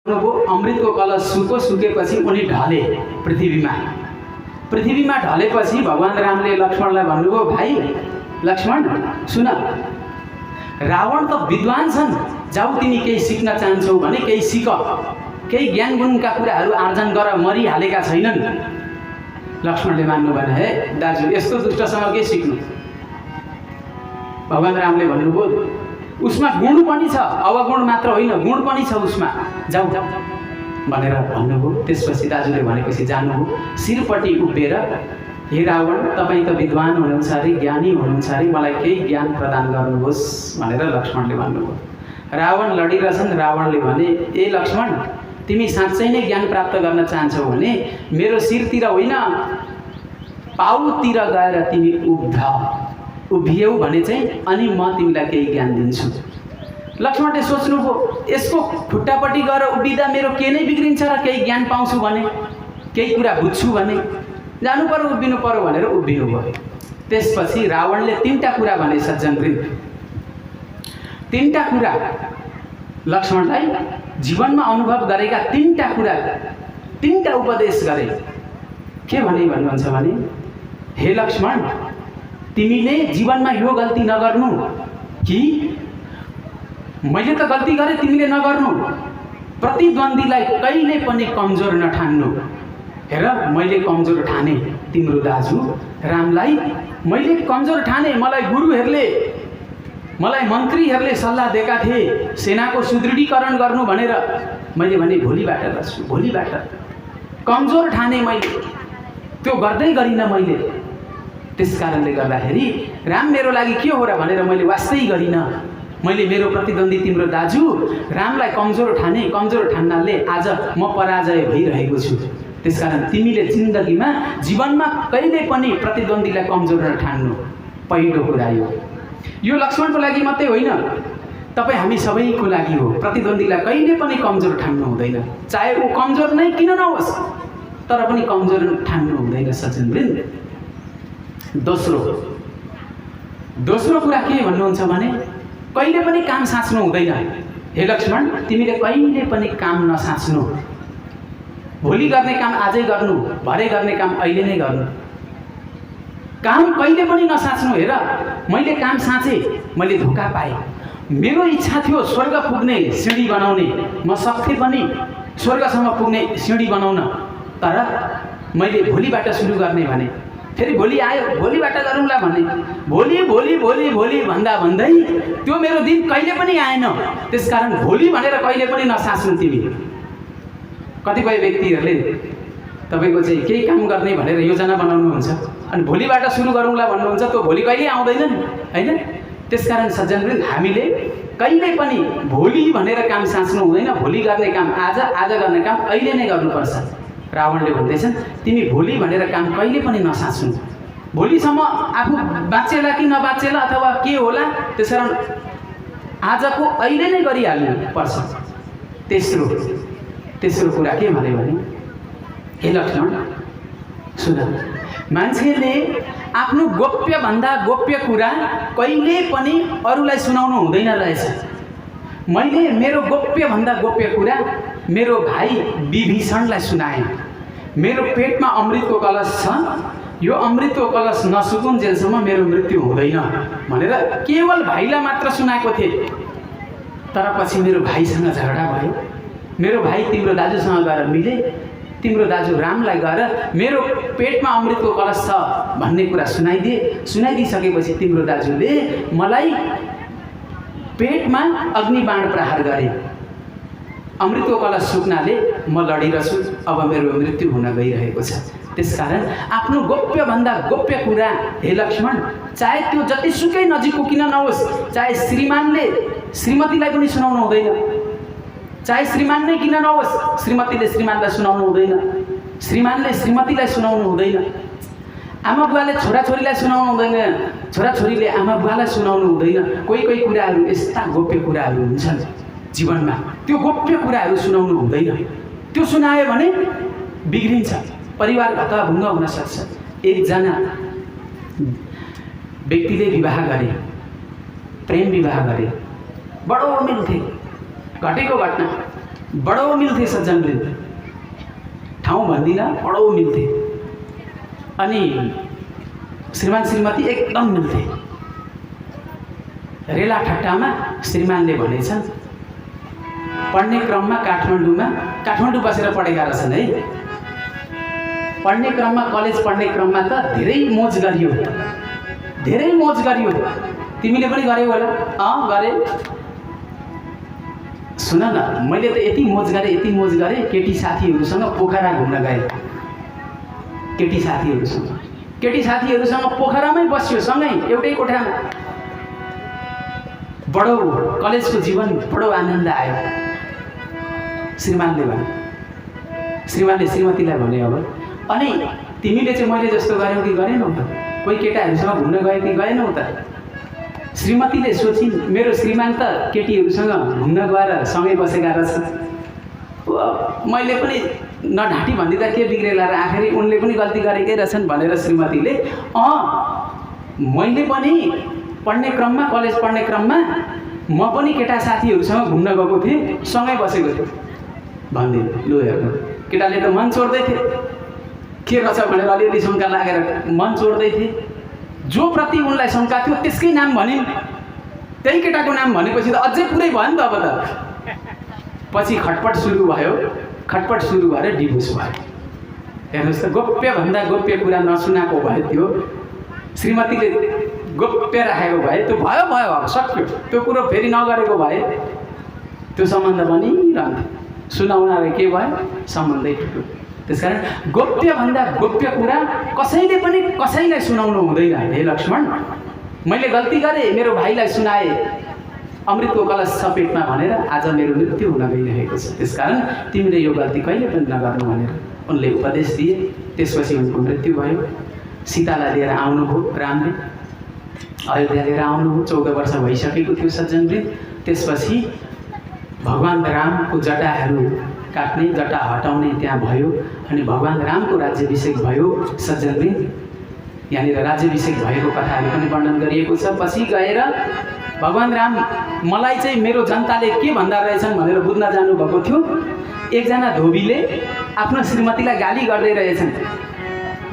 अमृतको कलश सुकेपछि उनी ढले पृथ्वीमा ढलेपछि भगवान रामले लक्ष्मणलाई भन्नुभयो, भाइ लक्ष्मण सुन, रावण त विद्वान छन्, जाऊ तिमी केही सिक्न चाहन्छौ भने केही सिक, केही ज्ञान गुणका कुराहरू आर्जन गर, मरिहालेका छैनन्। लक्ष्मणले मान्नु भएन, हे दाजु यस्तो दुष्टसँग के सिक्नु। भगवान रामले भन्नुभयो, उसमा गुण पनि छ, अवगुण मात्र होइन गुण पनि छ उसमा, जाऊ भनेर भन्नुभयो। त्यसपछि दाजुले भनेपछि जानुभयो, शिरपट्टि उभिएर, हे रावण तपाईँ त विद्वान हुनुहुन्छ अरे, ज्ञानी हुनुहुन्छ अरे, मलाई केही ज्ञान प्रदान गर्नुहोस् भनेर लक्ष्मणले भन्नुभयो। रावण लडिरहेछन्। रावणले भने, ए लक्ष्मण तिमी साँच्चै नै ज्ञान प्राप्त गर्न चाहन्छौ भने मेरो शिरतिर होइन पाउतिर गएर तिमी उभियौ भने चाहिँ अनि म तिमीलाई केही ज्ञान दिन्छु। लक्ष्मणले सोच्नुभयो, यसको खुट्टापट्टि गएर उभिँदा मेरो के नै बिग्रिन्छ र केही ज्ञान पाउँछु भने, केही कुरा बुझ्छु भने, जानु पर्यो उभिनु पर्यो भनेर उभिनु भयो। त्यसपछि रावणले तीनटा कुरा भने सज्जनवृन्द, तीनटा कुरा लक्ष्मणलाई जीवनमा अनुभव गरेका तीनटा कुरा, तीनटा उपदेश गरे। के भने भन्नुहुन्छ भने, हे लक्ष्मण तिमीले जीवनमा यो गल्ती नगर्नु कि मैले त गल्ती गरेँ तिमीले नगर्नु, प्रतिद्वन्द्वीलाई कहिले पनि कमजोर नठान्नु। हेर मैले कमजोर ठाने तिम्रो दाजु रामलाई, मैले कमजोर ठाने, मलाई गुरुहरूले मलाई मन्त्रीहरूले सल्लाह दिएका थिए सेनाको सुदृढीकरण गर्नु भनेर, मैले भने भोलिबाट गर्छु, भोलिबाट कमजोर ठाने मैले, त्यो गर्दै गरिनँ मैले। त्यस कारणले गर्दाखेरि राम मेरो लागि के हो र भनेर मैले वास्तै गरिनँ। मैले मेरो प्रतिद्वन्दी तिम्रो दाजु रामलाई कमजोर ठाने, कमजोर ठान्नाले आज म पराजय भइरहेको छु। त्यसकारण तिमीले जिन्दगीमा जीवनमा कहिले पनि प्रतिद्वन्दीलाई कमजोर नठान्नु, पहिलो कुरा यो लक्ष्मणको लागि मात्रै होइन, तपाईँ हामी सबैको लागि हो। प्रतिद्वन्दीलाई कहिले पनि कमजोर ठान्नु हुँदैन, चाहे ऊ कमजोर नै किन नहोस् तर पनि कमजोर ठान्नु हुँदैन सज्जनवृन्द। दोस्रो कुरा के भन्नुहुन्छ भने, कहिले पनि काम साच्नु हुँदैन। हे लक्ष्मण तिमीले कहिले पनि काम नसाच्नु, भोलि गर्ने काम आजै गर्नु, भरे गर्ने काम अहिले नै गर्नु, काम कहिले पनि नसाच्नु। हेर मैले काम साँचे, मैले धोका पाएँ, मेरो इच्छा थियो स्वर्ग पुग्ने सिँढी बनाउने, म सक्थेँ पनि स्वर्गसम्म पुग्ने सिँढी बनाउन, तर मैले भोलिबाट सुरु गर्ने भने, फेरि भोलि आयो भोलिबाट गरौँला भने, भोलि भोलि भोलि भोलि भन्दा भन्दै त्यो मेरो दिन कहिले पनि आएन। त्यसकारण भोलि भनेर कहिले पनि नसाच्नु तिमी। कतिपय व्यक्तिहरूले तपाईँको चाहिँ केही काम गर्ने भनेर योजना बनाउनुहुन्छ अनि भोलिबाट सुरु गरौँला भन्नुहुन्छ, त्यो भोलि कहिले आउँदैन नि, होइन। त्यसकारण सज्जनवृन्द हामीले कहिले पनि भोलि भनेर काम साच्नु हुँदैन, भोलि गर्ने काम आज, आज गर्ने काम अहिले नै गर्नुपर्छ। रावणले भन्दैछन् तिमी भोलि भनेर काम कहिले पनि नसाच्नु, भोलिसम्म आफू बाँचेला कि नबाँचेला अथवा के होला, त्यसकारण आजको अहिले नै गरिहाल्नु पर्छ। तेस्रो कुरा के भने, हे लक्ष्मण सुन, मान्छेले आफ्नो गोप्यभन्दा गोप्य कुरा कहिले पनि अरूलाई सुनाउनु हुँदैन रहेछ। मैले मेरो गोप्यभन्दा गोप्य कुरा मेरो भाइ विभीषणलाई सुनाएँ। मेरो पेटमा अमृतको कलश छ, यो अमृतको कलश नसुकुन्जेलसम्म मेरो मृत्यु हुँदैन भनेर केवल भाइलाई मात्र सुनाएको थिएँ। तर पछि मेरो भाइसँग झगडा भयो, मेरो भाइ तिम्रो दाजुसँग गएर मिले, तिम्रो दाजु रामलाई गएर मेरो पेटमा अमृतको कलश छ भन्ने कुरा सुनाइदिए। सुनाइदिइसकेपछि तिम्रो दाजुले मलाई पेटमा अग्निबाण प्रहार गरे। अमृतको कलश सुक्नाले म लडिरहेछु, अब मेरो मृत्यु हुन गइरहेको छ। त्यसकारण आफ्नो गोप्यभन्दा गोप्य कुरा हे लक्ष्मण, चाहे त्यो जतिसुकै नजिकको किन नहोस्, चाहे श्रीमानले श्रीमतीलाई पनि सुनाउनु हुँदैन, चाहे श्रीमान नै किन नहोस्, श्रीमतीले श्रीमानलाई सुनाउनु हुँदैन, श्रीमानले श्रीमतीलाई सुनाउनु हुँदैन, आमा बुवाले छोराछोरीलाई सुनाउनु हुँदैन, छोराछोरीले आमा बुवालाई सुनाउनु हुँदैन। कोही कोही कुराहरू यस्ता गोप्य कुराहरू हुन्छन् जीवनमा, त्यो गोप्य कुराहरू सुनाउनु हुँदैन। त्यो सुनायो भने बिग्रिन्छ, परिवार हतभङ्ग हुन सक्छ। एकजना व्यक्तिले विवाह गरे, प्रेम विवाह गरे, बडो मिल्थे, घटेको घटना बडो मिल्थे सज्जनवृन्द, ठाउँ भन्दिनँ, बडो मिल्थे। अनि श्रीमान श्रीमती एकदम मिल्थे। रेला ठट्टामा श्रीमानले भनेछन्, पढ्ने क्रममा काठमाडौँ बसेर पढेका रहेछन् है। पढ्ने क्रममा, कलेज पढ्ने क्रममा त धेरै मोज गरियो, धेरै मोज गरियो। तिमीले पनि गर्यौ होला? गरे। सुन न, मैले त यति मोज गरेँ, केटी साथीहरूसँग पोखरा घुम्न गएँ। केटी साथीहरूसँग पोखरामै बस्यो सँगै एउटै कोठामा। बडो कलेजको जीवन बडो आनन्द आयो। श्रीमानले श्रीमतीलाई भने, अब अनि तिमीले चाहिँ मैले जस्तो गर्यौ कि गरेनौ त? कोही केटाहरूसँग घुम्न गयो कि गएनौ त? श्रीमतीले सोचिन्, मेरो श्रीमान त केटीहरूसँग घुम्न गएर सँगै बसेका रहेछन्। मैले पनि नढाँटी भनिदिँदा के बिग्रेला र आखिरी उनले पनि गल्ती गरेकै रहेछन् भनेर श्रीमतीले मैले पनि पढ्ने क्रममा, कलेज पढ्ने क्रममा म पनि केटा साथीहरूसँग घुम्न गएको थिएँ, सँगै बसेको थिएँ भन्दिन्। लु हेर्नु, केटाले त मन छोड्दै थिए, के रहेछ भनेर अलिअलि शङ्का लागेर मन छोड्दै थिए। जो प्रति उनलाई शङ्का थियो त्यसकै नाम भनिन्। त्यही केटाको नाम भनेपछि त अझै पुरै भयो नि त। अब त पछि खटपट सुरु भएर डिभोर्स भयो। हेर्नुहोस् त, गोप्यभन्दा गोप्य कुरा नसुनाको भए त्यो, श्रीमतीले गोप्य राखेको भए त्यो भयो, अब सक्यो। त्यो कुरो फेरि नगरेको भए त्यो सम्बन्ध बनिरहन्थ्यो। सुनाउनाले के भयो? सम्बन्धै टुट्यो। त्यसकारण गोप्यभन्दा गोप्य कुरा कसैले पनि कसैलाई सुनाउनु हुँदैन। हे लक्ष्मण, मैले गल्ती गरेँ, मेरो भाइलाई सुनाएँ, अमृतको कलश सपेटमा भनेर आज मेरो मृत्यु हुन गइरहेको छ। त्यसकारण तिमीले यो गल्ती कहिले पनि नगर्नु भनेर उनले उपदेश दिए। त्यसपछि उनको मृत्यु भयो। सीतालाई लिएर आउनुभयो रामले, अयोध्या लिएर आउनुभयो। 14 वर्ष भइसकेको थियो सज्जनवृन्द। त्यसपछि भगवान् रामको जटाहरू काट्ने, जटा हटाउने त्यहाँ भयो। अनि भगवान् रामको राज्याभिषेक भयो सज्जनवृन्द। यहाँनिर राज्याभिषेक भएको कथाहरू पनि वर्णन गरिएको छ। पछि गएर भगवान् राम मलाई चाहिँ मेरो जनताले के भन्दा रहेछन् भनेर बुझ्न जानुभएको थियो। एकजना धोबीले आफ्नो श्रीमतीलाई गाली गर्दै रहेछन्।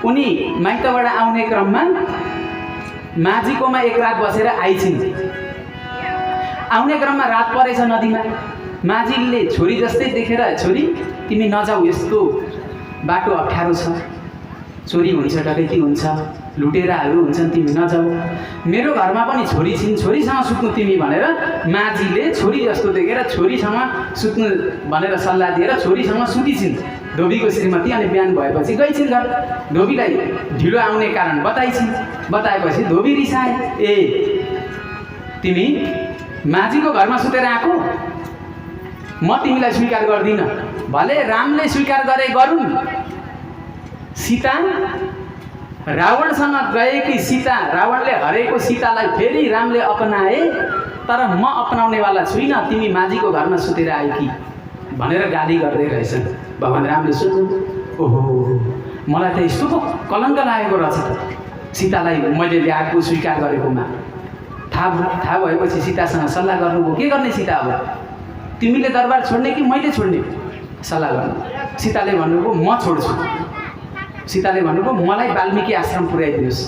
उनी माइतबाट आउने क्रममा माझीकोमा एक रात बसेर आइछिन्। आउने क्रममा रात परेछ नदीमा। माझीले छोरी जस्तै देखेर, छोरी तिमी नजाऊ, यस्तो बाटो अप्ठ्यारो छ, चोरी हुन्छ, डकैती हुन्छ, लुटेराहरू हुन्छन्, तिमी नजाऊ। मेरो घरमा पनि छोरी छिन्, छोरीसँग सुत्नु तिमी भनेर माझीले छोरी जस्तो देखेर छोरीसँग सुत्नु भनेर सल्लाह दिएर छोरीसँग सुतिछिन् धोबीको श्रीमती। अनि बिहान भएपछि गइछिन् घर। धोबीलाई ढिलो आउने कारण बताएपछि धोबी रिसाए, ए तिमी माझीको घरमा सुतेर आएको, म तिमीलाई स्वीकार गर्दिनँ। भले रामले स्वीकार गरे गरून्। सीता रावणसँग गएकी सीता, रावणले हरेको सीतालाई फेरि रामले अपनाए, तर म अपनाउनेवाला छुइनँ। तिमी माझीको घरमा सुतेर आयो कि भनेर गाली गर्दै रहेछन्। भगवान् रामले सोध्नु, ओहो मलाई त यस्तो पो कलङ्क लागेको रहेछ त, सीतालाई मैले ल्याएको स्वीकार गरेकोमा। थाहा भएपछि सीतासँग सल्लाह गर्नुभयो, के गर्ने सीता, अब तिमीले दरबार छोड्ने कि मैले छोड्ने? सल्लाह गर्नु। सीताले भन्नुभयो, म छोड्छु। सीताले भन्नुभयो, मलाई वाल्मीकि आश्रम पुर्याइदिनुहोस्।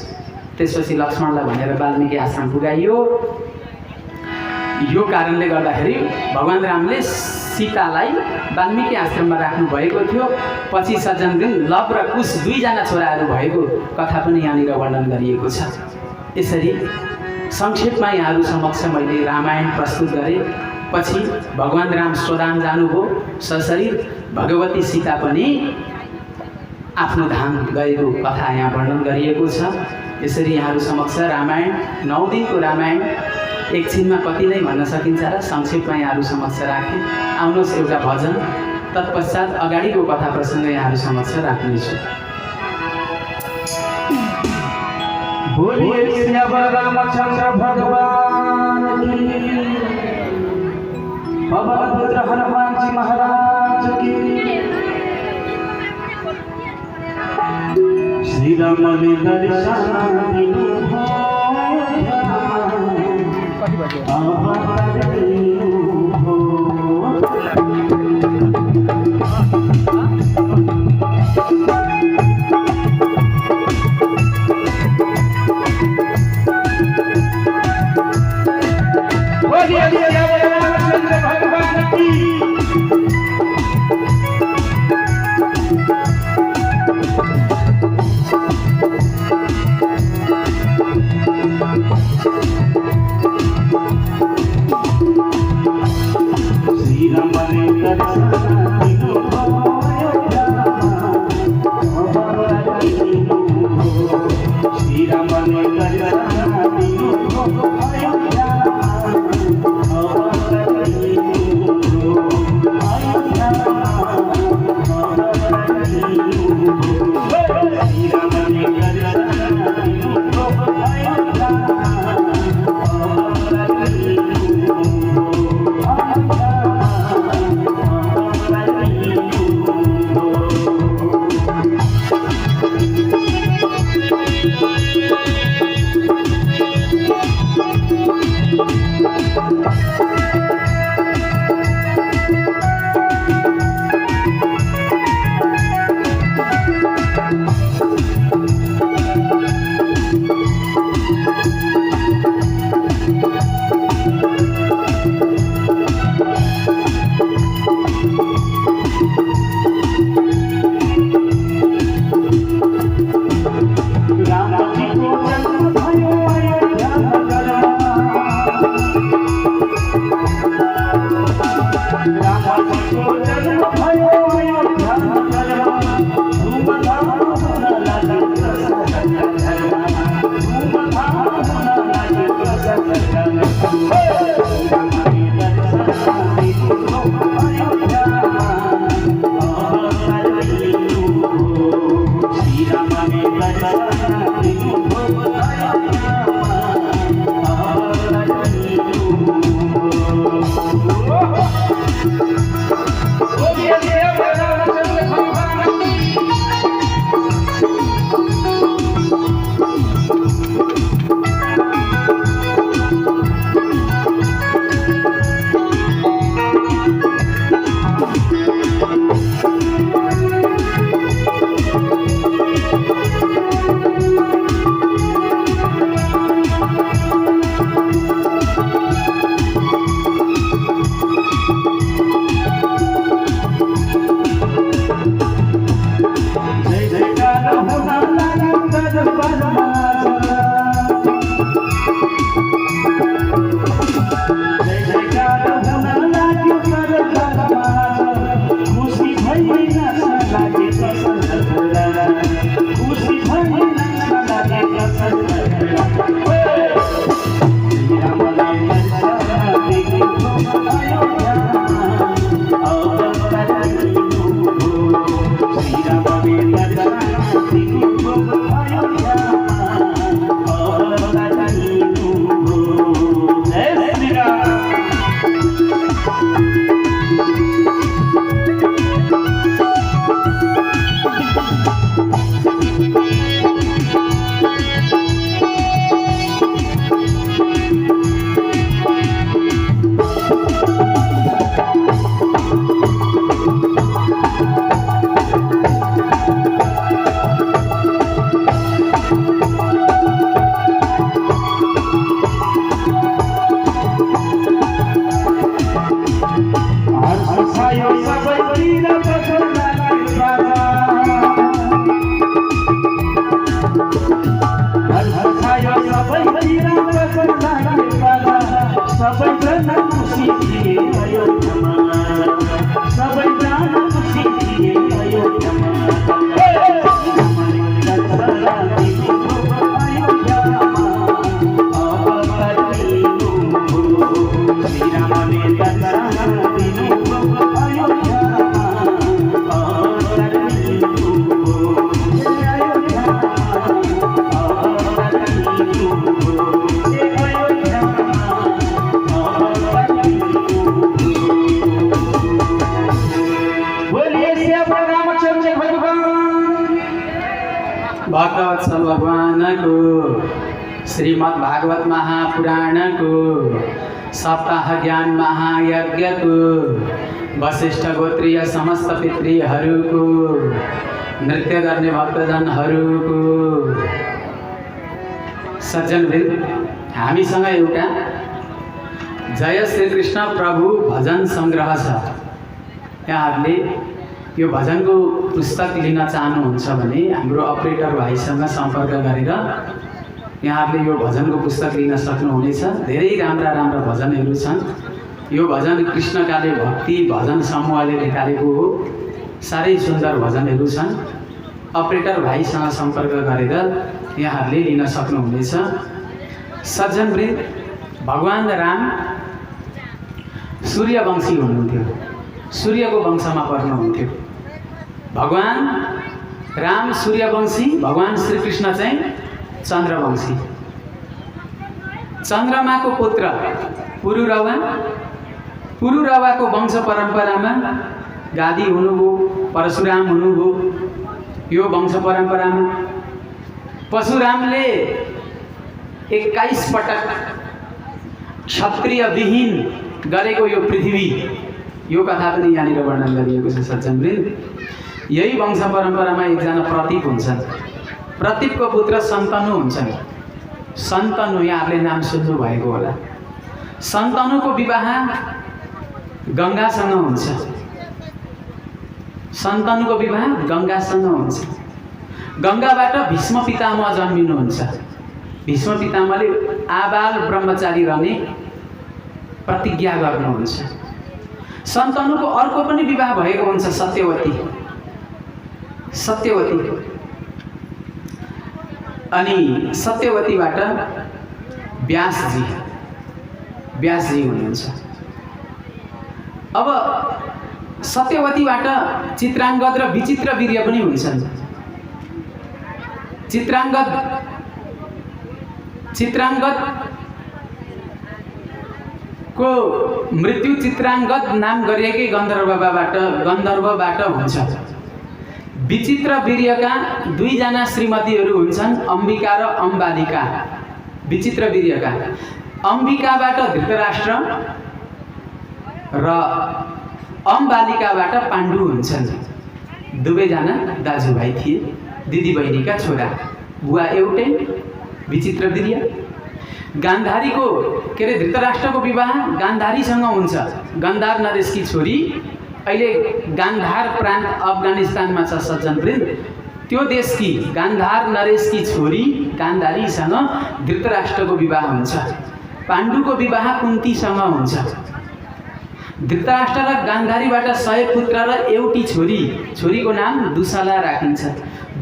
त्यसपछि लक्ष्मणलाई भनेर वाल्मीकि आश्रम पुर्याइयो। यो कारणले गर्दाखेरि भगवान् रामले सीतालाई वाल्मीकि आश्रममा राख्नु भएको थियो। पछि सज्जनवृन्द लव र कुश दुईजना छोराहरू भएको कथा पनि यहाँनिर वर्णन गरिएको छ। यसरी संक्षेपमा यहाँहरू समक्ष मैले रामायण प्रस्तुत गरेँ। पछि भगवान् राम स्वधाम जानुभयो सशरीर, भगवती सीता पनि आफ्नो धाम गएको कथा यहाँ वर्णन गरिएको छ। यसरी यहाँहरू समक्ष रामायण 9 दिनको रामायण एकछिनमा कति नै भन्न सकिन्छ र संक्षेपमा यहाँहरू समक्ष राखेँ। आउनुहोस् एउटा भजन, तत्पश्चात अगाडिको कथा प्रसङ्ग यहाँहरू समक्ष राख्नेछु। बोलिए श्यामा रामचंद्र भगवान की, पवन पुत्र हनुमान जी महाराज की। श्री राम ने दर्शन दिनु हो, भक्तवत्सल भगवानको श्रीमद् भागवत महापुराणको सप्ताह ज्ञान महायज्ञको वशिष्ठ गोत्रीय समस्त पितृहरूको नृत्य गर्ने भक्तजनहरूको सज्जनवृन्द, हामीसँग एउटा जय श्री कृष्ण प्रभु भजन सङ्ग्रह छ। यहाँहरूले यो भजनको पुस्तक लिन चाहनुहुन्छ भने हाम्रो अपरेटर भाइसँग सम्पर्क गरेर यहाँहरूले यो भजनको पुस्तक लिन सक्नुहुनेछ। धेरै राम्रा राम्रा भजनहरू छन्। यो भजन कृष्णकाले भक्ति भजन समूहले निकालेको हो। साह्रै सुन्दर भजनहरू छन्। अपरेटर भाइसँग सम्पर्क गरेर यहाँहरूले लिन सक्नुहुनेछ। सज्जनवृन्द, भगवान राम सूर्यवंशी हुनुहुन्थ्यो, सूर्यको वंशमा पर्नुहुन्थ्यो। भगवान राम सूर्यवंशी, भगवान श्रीकृष्ण चाहिँ चन्द्रवंशी। चन्द्रमाको पुत्र पुरुरवा, पुरुरवाको वंश परम्परामा गादी हुनुभयो, परशुराम हुनुभयो। यो वंश परम्परामा परशुरामले 21 पटक क्षत्रिय विहीन गरेको यो पृथ्वी, यो कथा पनि यहाँनिर वर्णन गरिएको छ। सज्जनवृन्द, यही वंश परम्परामा एकजना प्रतीप हुन्छन्। प्रतीपको पुत्र सन्तनु हुन्छन्। सन्तनु, यहाँहरूले नाम सुन्नु भएको होला। सन्तनुको विवाह गङ्गासँग हुन्छ। सन्तनुको विवाह गङ्गासँग हुन्छ। गङ्गाबाट भीष्म पितामह जन्मिनुहुन्छ। भीष्म पितामहले आबाल ब्रह्मचारी रहने प्रतिज्ञा गर्नुहुन्छ। सन्तनुको अर्को पनि विवाह भएको हुन्छ, सत्यवती। सत्यवती अनि सत्यवतीबाट व्यासजी हुनुहुन्छ। अब सत्यवतीबाट चित्राङ्गद र विचित्र वीर्य पनि हुन्छन्। चित्राङ्गदको मृत्यु चित्राङ्गद नाम गरिएकै गन्धर्वबाट हुन्छ। विचित्र वीर्यका दुईजना श्रीमतीहरू हुन्छन्, अम्बिका र अम्बालिका। विचित्र वीर्यका अम्बिकाबाट धृतराष्ट्र र अम्बालिकाबाट पाण्डु हुन्छन्। दुवैजना दाजुभाइ थिए, दिदीबहिनीका छोरा, बुवा एउटै, विचित्र वीर्य। गान्धारीको के अरे धृतराष्ट्रको विवाह गान्धारीसँग हुन्छ। गान्धार नरेशकी छोरी, अहिले गान्धार प्रान्त अफगानिस्तानमा छ। सज्जनवृन्द, त्यो देशकी गान्धार नरेशकी छोरी गान्धारीसँग धृतराष्ट्रको विवाह हुन्छ। पाण्डुको विवाह कुन्तीसँग हुन्छ। धृतराष्ट्र र गान्धारीबाट 100 पुत्र र एउटी छोरी, छोरीको नाम दुशला राखिन्छ।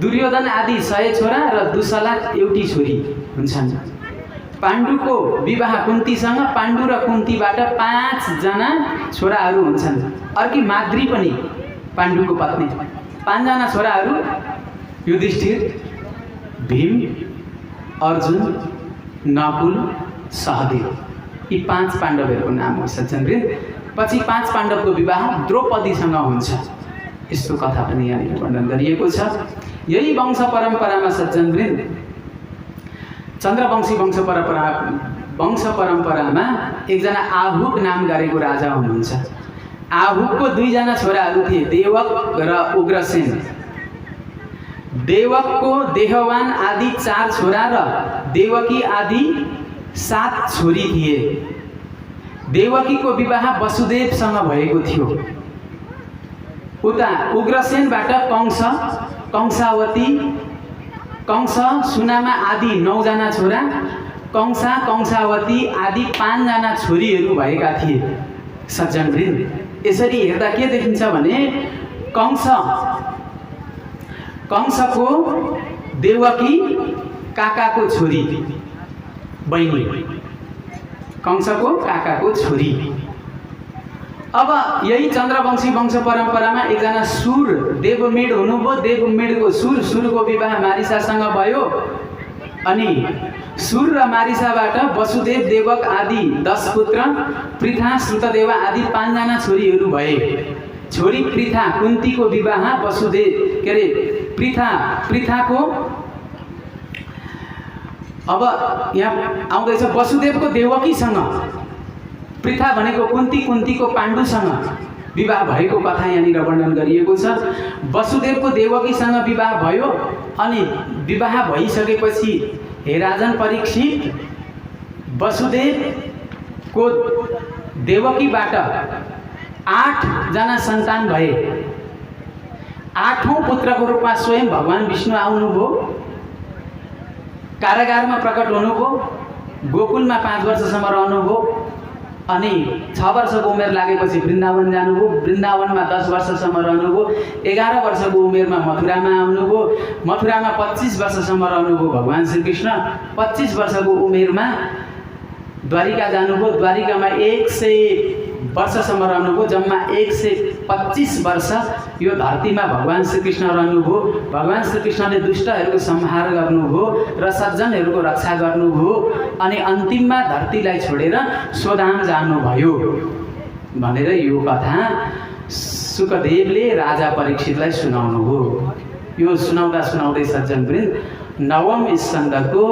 दुर्योधन आदि 100 छोरा र दुशला एउटी छोरी हुन्छन्। पाण्डुको विवाह कुन्तीसँग, पाण्डु र कुन्तीबाट 5 जना छोराहरू हुन्छन्। अर्की माद्री पनि पाण्डुको पत्नी। 5 जना छोराहरू युधिष्ठिर, भीम, अर्जुन, नकुल, सहदेव। यी 5 पाण्डवहरूको नाम हो सज्जनवृन्द। पछि 5 पाण्डवको विवाह द्रौपदीसँग हुन्छ। यस्तो कथा पनि यहाँनिर वर्णन गरिएको छ। यही वंश परम्परामा सज्जनवृन्द चन्द्रवंशी वंश परम्परामा एकजना आहुक नाम गरेको राजा हुनुहुन्छ। आहुकको 2 जना छोराहरू थिए, देवक र उग्रसेन। देवकको देहवान आदि 4 छोरा र देवकी आदि 7 छोरी थिए। देवकीको विवाह वसुदेवसँग भएको थियो। उता उग्रसेनबाट कंस, कंसावती, कंस, सुनामा आदि 9 जना छोरा, कंसा, कंसावती आदि 5 जना छोरीहरू भएका थिए। सज्जनवृन्द यसरी हेर्दा के देखिन्छ भने कंसको देवकी काकाको छोरी, बहिनी, कंसको काकाको छोरी। अब यही चन्द्रवंशी वंश परम्परामा एकजना सुर देवमेढ हुनुभयो। देवमेढको सुरको विवाह मारिसासँग भयो। अनि सुर र मारिसाबाट वसुदेव, देवक आदि 10 पुत्र, पृथा, श्रुतदेवा आदि 5 जना छोरीहरू भए। छोरी पृथा, कुन्तीको विवाह वसुदेव पृथाको। अब यहाँ आउँदैछ वसुदेवको देवकीसँग, पृथा भनेको कुन्ती, कुन्तीको पाण्डुसँग विवाह भएको कथा यहाँनिर वर्णन गरिएको छ। वसुदेवको देवकीसँग विवाह भयो। अनि विवाह भइसकेपछि हे राजन परीक्षित, वसुदेवको देवकीबाट 8 जना सन्तान भए। 8औं पुत्रको रूपमा स्वयं भगवान विष्णु आउनुभयो, कारागारमा प्रकट हुनुभयो, गोकुलमा 5 वर्षसम्म रहनुभयो। अनि 6 वर्षको उमेर लागेपछि वृन्दावन जानुभयो। वृन्दावनमा 10 वर्षसम्म रहनुभयो। 11 वर्षको उमेरमा मथुरामा आउनुभयो। मथुरामा 25 वर्षसम्म रहनुभयो भगवान श्रीकृष्ण। 25 वर्षको उमेरमा द्वारिका जानुभयो। द्वारिकामा 100 वर्षसम्म रहनुभयो। जम्मा 125 वर्ष यो धरतीमा भगवान श्रीकृष्ण रहनुभयो। भगवान श्रीकृष्णले दुष्टहरूको संहार गर्नुभयो र सज्जनहरूको रक्षा गर्नुभयो। अनि अन्तिममा धरतीलाई छोडेर स्वधाम जानुभयो भनेर यो कथा सुकदेवले राजा परीक्षितलाई सुनाउनुभयो। यो सुनाउँदै सज्जनवृन्द 9औं स्कन्धको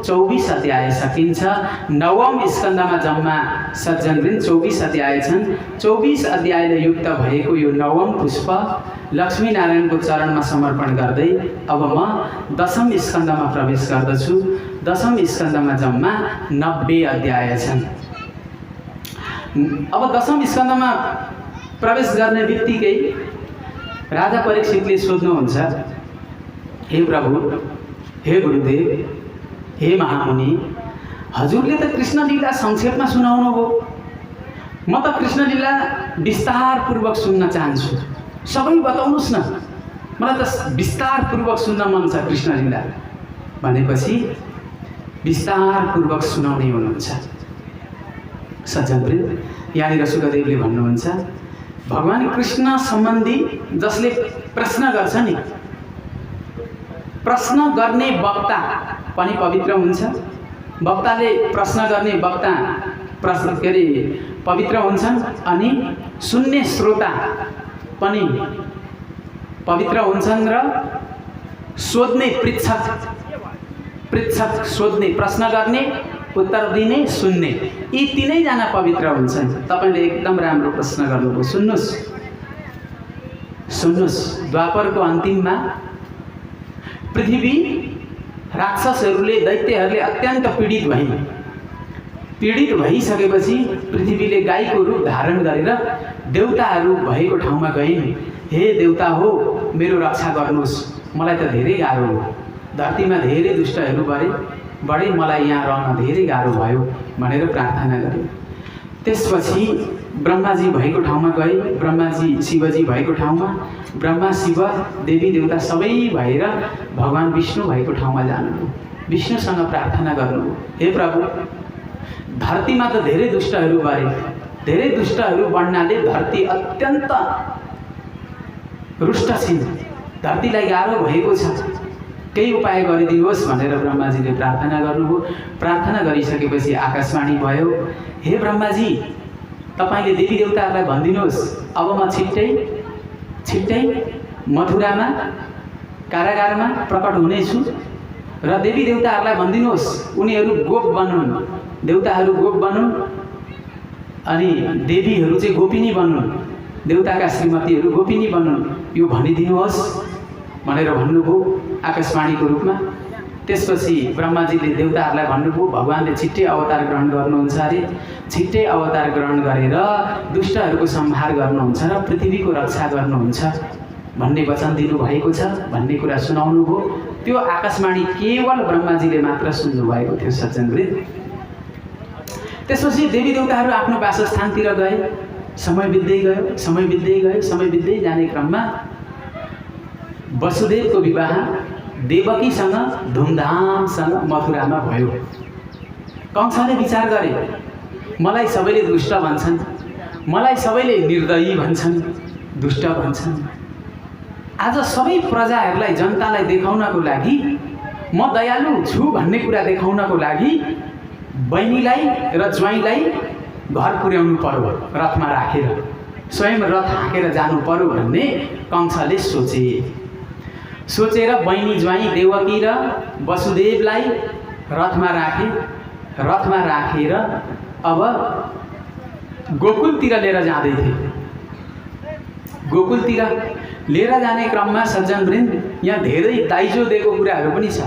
24 अध्याय सकिन्छ। 9औं स्कन्धमा जम्मा सज्जनवृन्द 24 अध्याय छन्। 24 अध्यायले युक्त भएको यो 9औं पुष्प लक्ष्मीनारायणको चरणमा समर्पण गर्दै अब म 10औं स्कन्धमा प्रवेश गर्दछु। 10औं स्कन्धमा जम्मा 90 अध्याय छन्। अब 10औं स्कन्धमा प्रवेश गर्ने बित्तिकै राजा परीक्षितले सोध्नुहुन्छ, हे प्रभु, हे गुरुदेव, हे महामुनि, हजुरले त कृष्ण लीला संक्षेपमा सुनाउनु भयो। म त कृष्ण लीला विस्तारपूर्वक सुन्न चाहन्छु। सबै बताउनुस् न, मलाई त विस्तारपूर्वक सुन्न मन छ कृष्ण लीला भनेपछि विस्तारपूर्वक सुनाउने हुनुहुन्छ। सज्जनवृन्द यहाँनिर सुकदेवले भन्नुहुन्छ, भगवान कृष्ण सम्बन्धी जसले प्रश्न गर्छ नि, प्रश्न गर्ने वक्ता पनि पवित्र हुन्छ। वक्ताले प्रश्न गर्ने वक्ता पवित्र हुन्छन्। अनि सुन्ने श्रोता पनि पवित्र हुन्छन्। र सोध्ने पृच्छक सोध्ने, प्रश्न गर्ने, उत्तर दिने, सुन्ने, यी 3 जना पवित्र हुन्छन्। तपाईले एकदम राम्रो प्रश्न गर्नुभयो। सुन्नुस्, द्वापरको अन्तिममा पृथ्वी राक्षसहरूले, दैत्यहरूले अत्यन्त पीडित भइसकेपछि पृथ्वीले गाईको रूप धारण गरेर देवताहरू भएको ठाउँमा गइन्। हे देवता हो, मेरो रक्षा गर्नुहोस्, मलाई त धेरै गाह्रो हो, धरतीमा धेरै दुष्टहरू बढे, मलाई यहाँ रहन धेरै गाह्रो भयो भनेर प्रार्थना गरे। त्यसपछि ब्रह्माजी भएको ठाउँमा गए। ब्रह्माजी शिवजी भएको ठाउँमा, ब्रह्मा शिव देवी देवता सबै भएर भगवान विष्णु भएको ठाउँमा जानुभयो। विष्णुसँग प्रार्थना गर्नुभयो, हे प्रभु, धरतीमा त धेरै दुष्टहरू बढे, धेरै दुष्टहरू बढ्नाले धरती अत्यन्त रुष्ट छिन्, धरतीलाई गाह्रो भएको छ, केही उपाय गरिदिनुहोस् भनेर ब्रह्माजीले प्रार्थना गर्नुभयो। प्रार्थना गरिसकेपछि आकाशवाणी भयो, हे ब्रह्माजी, तपाईँले देवी देवताहरूलाई भनिदिनुहोस् अब म छिट्टै मथुरामा कारागारमा प्रकट हुनेछु र देवी देवताहरूलाई भनिदिनुहोस् उनीहरू गोप बनुन्, देवताहरू गोप बनुन् अनि देवीहरू चाहिँ गोपिनी बनुन्, देवताका श्रीमतीहरू गोपिनी बनुन्, यो भनिदिनुहोस् भनेर भन्नुभयो आकाशवाणीको रूपमा। त्यसपछि ब्रह्माजीले देवताहरूलाई भन्नुभयो भगवानले छिट्टै अवतार ग्रहण गर्नुहुन्छ अरे, छिट्टै अवतार ग्रहण गरेर दुष्टहरूको संहार गर्नुहुन्छ र पृथ्वीको रक्षा गर्नुहुन्छ भन्ने वचन दिनुभएको छ भन्ने कुरा सुनाउनु भयो। त्यो आकाशवाणी केवल ब्रह्माजीले मात्र सुन्नुभएको थियो सज्जनवृन्द। त्यसपछि देवी देवताहरू आफ्नो वासस्थानतिर गए। समय बित्दै जाने क्रममा वसुदेवको विवाह देवकीसँग धुमधामसँग मथुरामा भयो। कंसले विचार गरे, मलाई सबैले दुष्ट भन्छन्, मलाई सबैले निर्दयी भन्छन्, दुष्ट भन्छन्। आज सबै प्रजाहरूलाई जनतालाई देखाउनको लागि, म दयालु छु भन्ने कुरा देखाउनको लागि बहिनीलाई र ज्वाइँलाई घर पुर्याउनु पर्यो, रथमा राखेर स्वयं रथ हाँकेर जानु पर्यो भन्ने कंसले सोचेर बहिनी ज्वाइँ देवकी र वसुदेवलाई रथमा राखेर अब गोकुलतिर लिएर जाँदै थिए। गोकुलतिर लिएर जाने क्रममा सज्जनवृन्द यहाँ धेरै दाइजो दिएको कुराहरू पनि छ।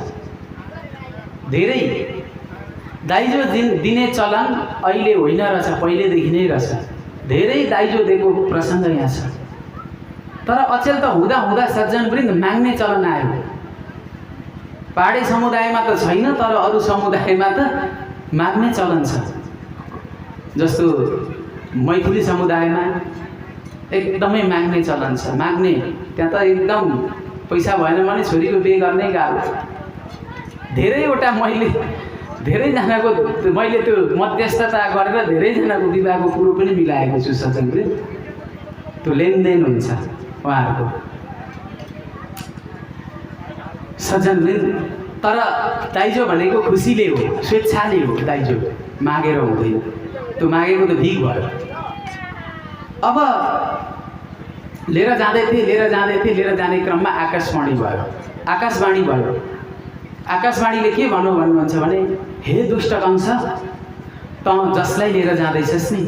धेरै दाइजो दिने चलन अहिले होइन रहेछ, पहिलेदेखि नै रहेछ। धेरै दाइजो दिएको प्रसङ्ग यहाँ छ। तर अचेल त हुँदा सज्जनवृन्द माग्ने चलन आयो। पहाडी समुदायमा त छैन, तर अरू समुदायमा त माग्ने चलन छ। जस्तो मैथिली समुदायमा एकदमै माग्ने चलन छ। माग्ने त्यहाँ त एकदम पैसा भएन भने छोरीको बिहे गर्ने गाह्रो। धेरैजनाको मैले त्यो मध्यस्थता गरेर धेरैजनाको विवाहको कुरो पनि मिलाएको छु सज्जनवृन्द। त्यो लेनदेन हुन्छ उहाँहरूको सज्जनवृन्द। तर दाइजो भनेको खुसीले हो, स्वेच्छाले हो। दाइजो मागेर हुँदैन, त्यो मागेको त भिख भयो। अब लिएर जाने क्रममा आकाशवाणी भयो। आकाशवाणीले के भन्नुहुन्छ भने, हे दुष्ट कंस, त जसलाई लिएर जाँदैछस् नि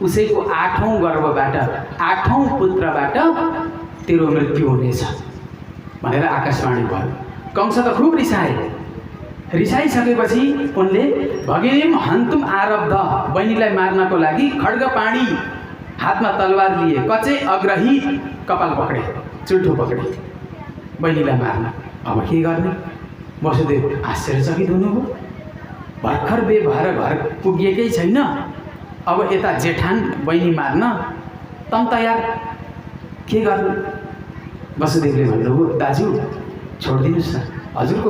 उसैको 8औं गर्भबाट 8औं पुत्रबाट तेरो मृत्यु हुनेछ भनेर आकाशवाणी भयो। कंस त खुब रिसाइसकेपछि उनले भगिनीम हन्तुम आरब्ध, बहिनीलाई मार्नको लागि खड्ग पाणी हातमा तलवार लिए, कचे अग्रही कपाल पकडे, चुल्ठो पकडे बहिनीलाई मार्न। अब के गर्ने? वसुदेव आश्चर्यचकित हुनुभयो। भर्खर बे भएर घर पुगेकै छैन, अब यता जेठान बहिनी मार्न तम तयार, के गर्नु? वसुदेवले भन्नुभयो, दाजु छोडिदिनुहोस् न, हजुरको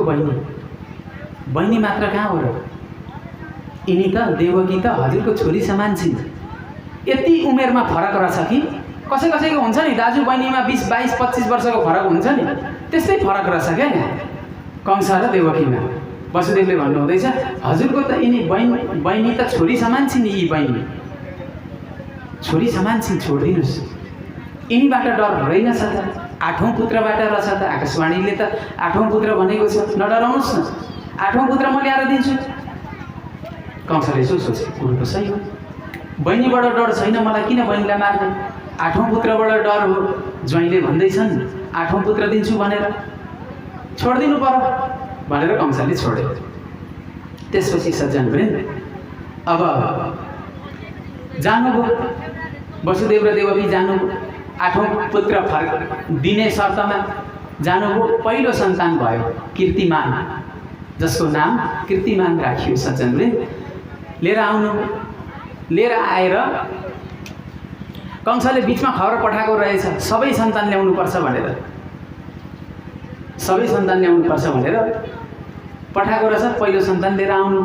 बहिनी मात्र कहाँ हो र? यिनी त देवकी त हजुरको छोरी समान छिन्। यति उमेरमा फरक रहेछ कि कसैको हुन्छ नि दाजु बहिनीमा 20-22-25 वर्षको फरक हुन्छ नि, त्यस्तै फरक रहेछ क्या यहाँ कंस र देवकीमा। वसुदेवले भन्नुहुँदैछ, हजुरको त यिनी बहिनी त छोरी समान छिन्, यी बहिनी छोरी समान छिन्, छोडिदिनुहोस्। यिनीबाट डर रहेनछ त, 8औं पुत्रबाट रहेछ त। आकाशवाणीले त 8औं पुत्र भनेको छ, नडराउनुहोस् न, 8औं पुत्र म ल्याएर दिन्छु। कंसले यसो सोचे, कुरो त सही हो, बहिनीबाट डर छैन, मलाई किन बहिनीलाई मार्ने? 8औं पुत्रबाट डर हो, ज्वाइँले भन्दैछन् 8औं पुत्र दिन्छु भनेर, छोडिदिनु पर्यो भनेर कंसले छोड्यो। त्यसपछि सज्जनवृन्द अब जानुभयो, वसुदेव र देवकी जानुभयो। 8औं पुत्र दिने शर्तमा जानुभयो। पहिलो सन्तान भयो कीर्तिमान, जसको नाम कीर्तिमान राखियो सज्जनवृन्द। लिएर आएर कंसले बिचमा खबर पठाएको रहेछ, सबै सन्तान ल्याउनुपर्छ भनेर पठाएको रहेछ। पहिलो सन्तान लिएर आउनु।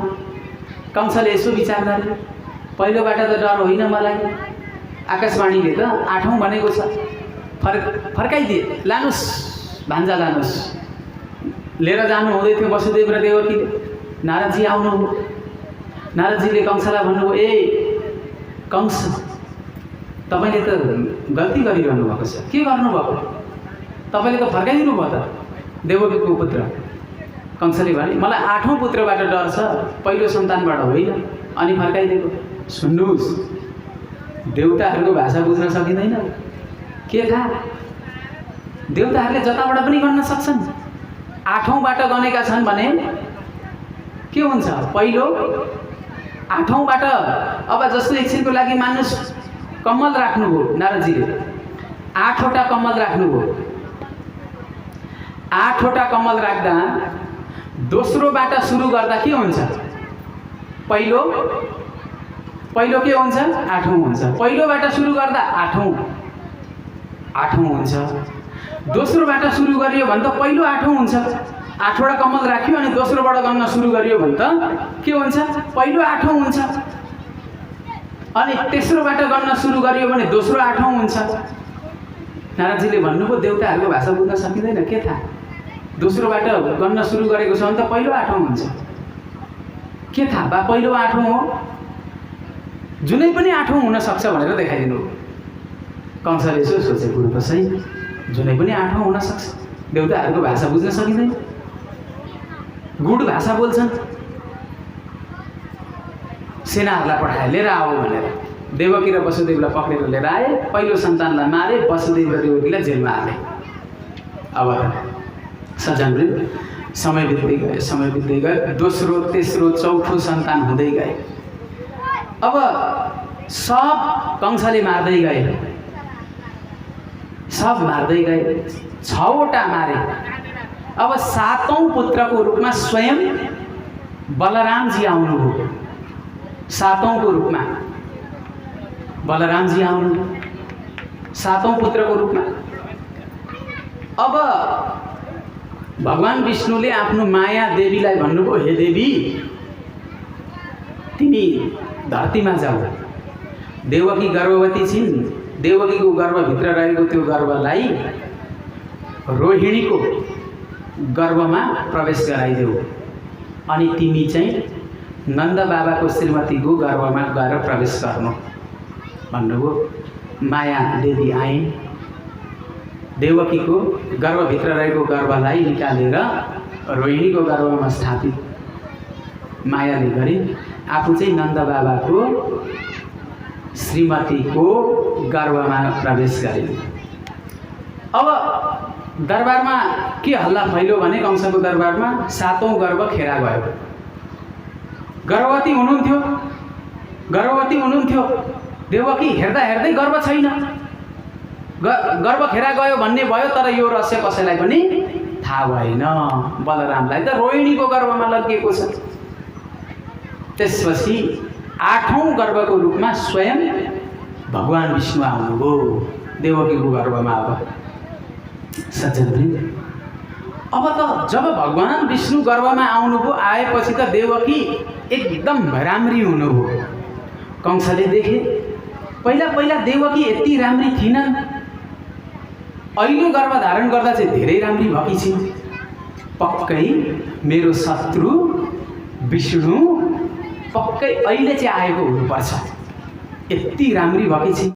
कंसले यसो विचार गरे, पहिलोबाट त डर होइन मलाई, आकाशवाणीले त 8औं भनेको छ। फर्काइदिए, लानुहोस् भान्जा लानुहोस्। लिएर जानु हुँदै थियो वसुदेव र देवकीले। नारदजी आउनुभयो। नारदजीले कंसलाई भन्नुभयो, ए कंस, तपाईँले त गल्ती गरिरहनु भएको छ, के गर्नुभएको? तपाईँले त फर्काइदिनु भयो त देवकीको पुत्र। कंसले भने, मलाई 8औं पुत्रबाट डर छ, पहिलो सन्तानबाट होइन, अनि फर्काइदिएको। सुन्नुहोस्, देवताहरूको भाषा बुझ्न सकिँदैन, के थाहा? देवताहरूले जताबाट पनि गर्न सक्छन्। 8औंबाट गनेका छन् भने के हुन्छ? पहिलो 8औंबाट, अब जस्तो एकछिनको लागि मान्नुहोस् कमल राख्नुभयो नारदजीले, 8वटा कमल राख्नुभयो। 8वटा कमल राख्दा दोस्रोबाट सुरु गर्दा के हुन्छ? पहिलो के हुन्छ? 8औं हुन्छ। पहिलोबाट सुरु गर्दा 8औं हुन्छ। दोस्रोबाट सुरु गरियो भने त पहिलो 8औं हुन्छ। 8वटा कमल राख्यो अनि दोस्रोबाट गर्न सुरु गरियो भने त के हुन्छ? पहिलो 8औं हुन्छ। अनि तेस्रोबाट गर्न सुरु गरियो भने दोस्रो 8औं हुन्छ। नारदजीले भन्नुभयो, देवताहरूको भाषा बुझ्न सकिँदैन, के थाहा? दोस्रोबाट गर्न सुरु गरेको छ भने त पहिलो 8औं हुन्छ, के थाहा? बा पहिलो 8औं हो, जुनै पनि 8औं हुन सक्छ भनेर देखाइदिनु। कंसले यसो सोचे, कुरो त सही, जुनै पनि 8औं हुन सक्छ। देवताहरूको भाषा बुझ्न सकिँदैन, गुड भाषा बोल्छन्। सेनाहरूलाई पठाए, लिएर आओ भनेर। देवकी र वसुदेवलाई पक्रेर लिएर आए। पहिलो सन्तानलाई मारे, वसुदेव र देवकीलाई जेलमा हाले। अब सज्जनवृन्द, समय बित्दै गयो। दोस्रो, तेस्रो, चौथो सन्तान हुँदै गए। अब सब कंसले मार्दै गए, 6वटा मारे। अब 7औं पुत्रको रूपमा स्वयं बलरामजी आउनुभयो। 7औंको रूपमा बलरामजी आउनुभयो, 7औं पुत्रको रूपमा। अब भगवान विष्णुले आफ्नो माया देवीलाई भन्नुभयो, हे देवी, तिमी धरतीमा जाऊ। देवकी गर्भवती छिन्, देवकीको गर्भभित्र रहेको त्यो गर्भलाई रोहिणीको गर्भमा प्रवेश गराइदेऊ, अनि तिमी चाहिँ नन्द बाबाको श्रीमतीको गर्भमा गएर प्रवेश गर्नु भन्नुभयो। माया देवी आइन्, देवकीको गर्भभित्र रहेको गर्भलाई निकालेर रोहिणीको गर्भमा स्थापित मायाले गरी आफू चाहिँ नन्द बाबाको श्रीमतीको गर्भमा प्रवेश गरिन्। अब दरबारमा के हल्ला फैल्यो भने कंसको दरबारमा 7औं गर्भ खेरा गयो। गर्भवती हुनुहुन्थ्यो देवकी, हेर्दा हेर्दै गर्भ छैन, गर्भ खेरा गयो भन्ने भयो। तर यो रहस्य कसैलाई पनि थाहा भएन। बलरामलाई त रोहिणीको गर्भमा लगिएको छ। त्यसपछि 8औं गर्भको रूपमा स्वयं भगवान विष्णु आउनुभयो देवकीको गर्भमा। अब सज्जनवृन्द, अब त जब भगवान विष्णु गर्भमा आउनुभयो, आएपछि त देवकी एकदम राम्री हुनुभयो। कंसले देखे, पहिला देवकी यति राम्री थिइनन्, अहिले गर्भ धारण गर्दा चाहिँ धेरै राम्री भएकी छिन्। पक्कै मेरो शत्रु विष्णु पक्कै अहिले चाहिँ आएको हुनुपर्छ, यति राम्री भएकी छिन्।